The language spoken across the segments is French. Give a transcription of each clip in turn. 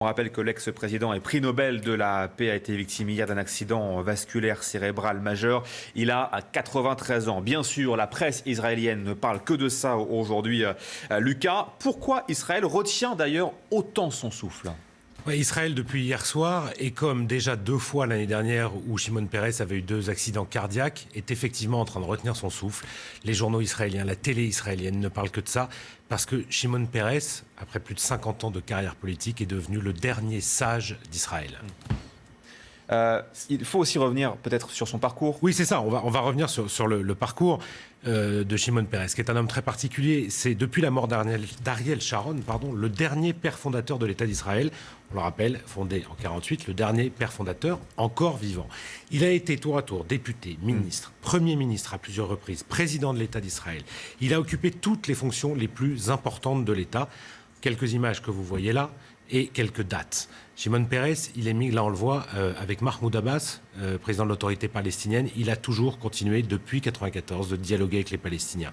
On rappelle que l'ex-président et prix Nobel de la paix a été victime hier d'un accident vasculaire cérébral majeur. Il a 93 ans. Bien sûr, la presse israélienne ne parle que de ça aujourd'hui. Lucas, pourquoi Israël retient d'ailleurs autant son souffle ? Ouais, Israël, depuis hier soir, et comme déjà 2 fois l'année dernière où Shimon Peres avait eu 2 accidents cardiaques, est effectivement en train de retenir son souffle. Les journaux israéliens, la télé israélienne ne parlent que de ça, parce que Shimon Peres, après plus de 50 ans de carrière politique, est devenu le dernier sage d'Israël. Il faut aussi revenir peut-être sur son parcours. Oui, c'est ça. On va revenir sur le parcours de Shimon Peres, qui est un homme très particulier. C'est depuis la mort d'Ariel Sharon, le dernier père fondateur de l'État d'Israël. On le rappelle, fondé en 1948, le dernier père fondateur encore vivant. Il a été tour à tour député, ministre, premier ministre à plusieurs reprises, président de l'État d'Israël. Il a occupé toutes les fonctions les plus importantes de l'État. Quelques images que vous voyez là et quelques dates. Shimon Peres, il est mis, là on le voit, avec Mahmoud Abbas, président de l'autorité palestinienne. Il a toujours continué depuis 1994 de dialoguer avec les Palestiniens.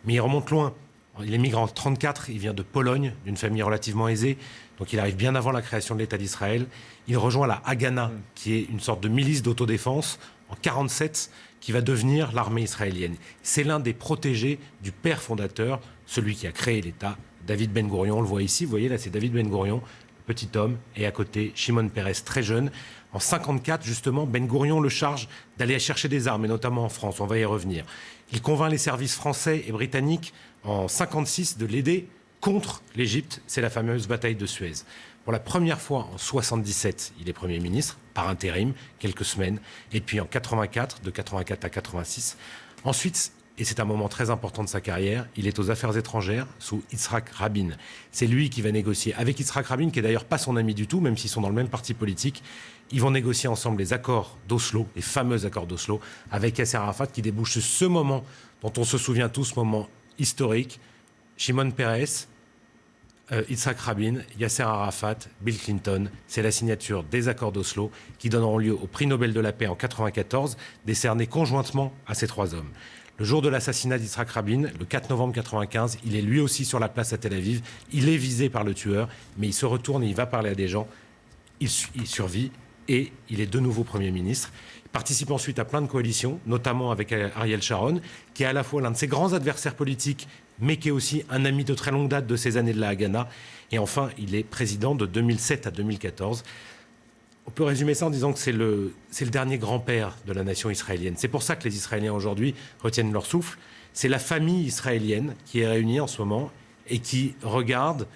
Mais il remonte loin. Il est migrant en 1934, il vient de Pologne, d'une famille relativement aisée. Donc il arrive bien avant la création de l'État d'Israël. Il rejoint la Haganah, qui est une sorte de milice d'autodéfense, en 1947, qui va devenir l'armée israélienne. C'est l'un des protégés du père fondateur, celui qui a créé l'État, David Ben Gourion. On le voit ici, vous voyez là, c'est David Ben Gourion, le petit homme, et à côté, Shimon Peres, très jeune. En 1954, justement, Ben Gourion le charge d'aller chercher des armes, et notamment en France, on va y revenir. Il convainc les services français et britanniques en 1956 de l'aider contre l'Égypte. C'est la fameuse bataille de Suez. Pour la première fois en 1977, il est Premier ministre, par intérim, quelques semaines. Et puis en 1984, de 1984 à 1986. Ensuite, et c'est un moment très important de sa carrière, il est aux affaires étrangères sous Yitzhak Rabin. C'est lui qui va négocier avec Yitzhak Rabin, qui n'est d'ailleurs pas son ami du tout, même s'ils sont dans le même parti politique. Ils vont négocier ensemble les accords d'Oslo, les fameux accords d'Oslo, avec Yasser Arafat, qui débouche sur ce moment dont on se souvient tous, moment historique. Shimon Peres, Yitzhak Rabin, Yasser Arafat, Bill Clinton, c'est la signature des accords d'Oslo qui donneront lieu au prix Nobel de la paix en 1994, décerné conjointement à ces 3 hommes. Le jour de l'assassinat d'Yitzhak Rabin, le 4 novembre 1995, il est lui aussi sur la place à Tel Aviv. Il est visé par le tueur, mais il se retourne et il va parler à des gens. Il survit et il est de nouveau Premier ministre. Il participe ensuite à plein de coalitions, notamment avec Ariel Sharon, qui est à la fois l'un de ses grands adversaires politiques, mais qui est aussi un ami de très longue date de ces années de la Haganah. Et enfin, il est président de 2007 à 2014. On peut résumer ça en disant que c'est le dernier grand-père de la nation israélienne. C'est pour ça que les Israéliens aujourd'hui retiennent leur souffle. C'est la famille israélienne qui est réunie en ce moment et qui regarde,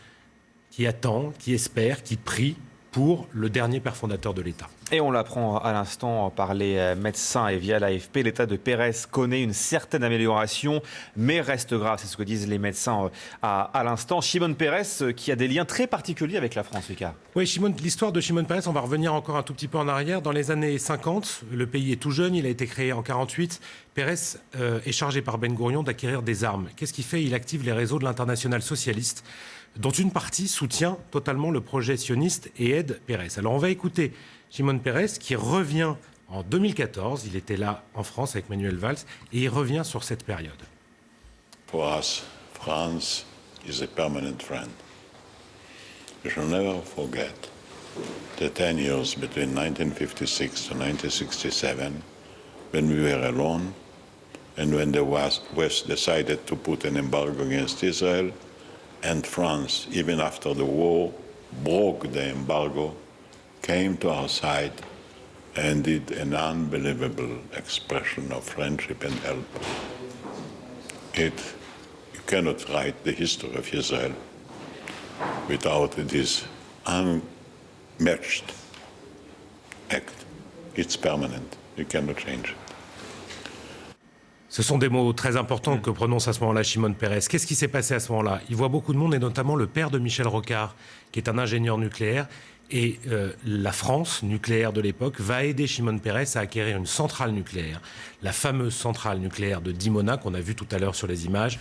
qui attend, qui espère, qui prie pour le dernier père fondateur de l'État. Et on l'apprend à l'instant par les médecins et via l'AFP, l'état de Peres connaît une certaine amélioration, mais reste grave, c'est ce que disent les médecins à l'instant. Shimon Peres qui a des liens très particuliers avec la France, Lucas. Oui, l'histoire de Shimon Peres, on va revenir encore un tout petit peu en arrière. Dans les années 50, le pays est tout jeune, il a été créé en 1948. Peres est chargé par Ben Gourion d'acquérir des armes. Qu'est-ce qu'il fait ? Il active les réseaux de l'internationale socialiste, dont une partie soutient totalement le projet sioniste et aide Peres. Alors on va écouter Shimon Peres qui revient en 2014, il était là en France avec Manuel Valls, et il revient sur cette période. For us, France is a permanent friend. We shall never forget the 10 years between 1956 to 1967 when we were alone and when the West decided to put an embargo against Israel. And France, even after the war, broke the embargo, came to our side and did an unbelievable expression of friendship and help. You cannot write the history of Israel without this unmatched act. It's permanent. You cannot change it. Ce sont des mots très importants que prononce à ce moment-là Shimon Peres. Qu'est-ce qui s'est passé à ce moment-là ? Il voit beaucoup de monde, et notamment le père de Michel Rocard, qui est un ingénieur nucléaire. Et la France nucléaire de l'époque va aider Shimon Peres à acquérir une centrale nucléaire, la fameuse centrale nucléaire de Dimona, qu'on a vue tout à l'heure sur les images,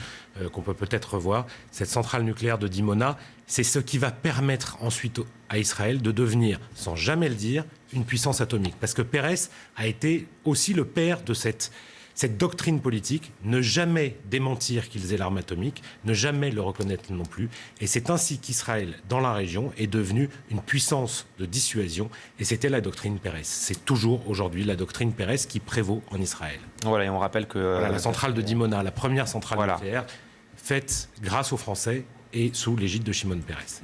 qu'on peut peut-être revoir. Cette centrale nucléaire de Dimona, c'est ce qui va permettre ensuite à Israël de devenir, sans jamais le dire, une puissance atomique. Parce que Peres a été aussi le père de cette cette doctrine politique, ne jamais démentir qu'ils aient l'arme atomique, ne jamais le reconnaître non plus. Et c'est ainsi qu'Israël, dans la région, est devenu une puissance de dissuasion. Et c'était la doctrine Pérez. C'est toujours aujourd'hui la doctrine Pérez qui prévaut en Israël. Voilà, et on rappelle que... Voilà, la centrale de Dimona, la première centrale nucléaire, faite grâce aux Français et sous l'égide de Shimon Peres.